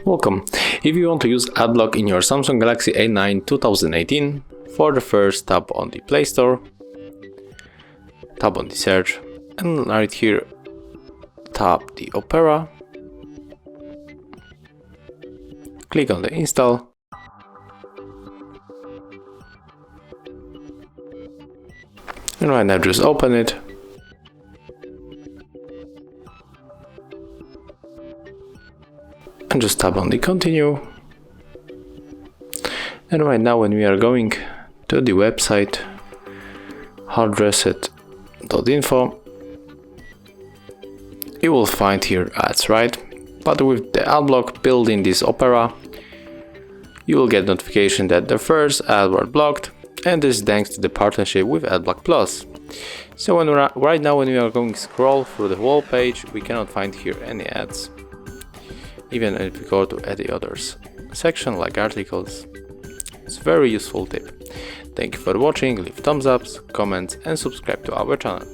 Welcome. If you want to use AdBlock in your Samsung Galaxy A9 2018, for the first, tap on the Play Store, tap on the search, and right here tap the Opera, click on the install, and right now just open it. And just tap on the continue. And right now when we are going to the website HardReset.Info, you will find here ads, right? But with the AdBlock built in this Opera, you will get notification that the first ad were blocked, and this is thanks to the partnership with AdBlock Plus. So right now when we are going to scroll through the whole page, we cannot find here any ads. Even if we go to any others section like articles. It's a very useful tip. Thank you for watching, leave thumbs ups, comments and subscribe to our channel.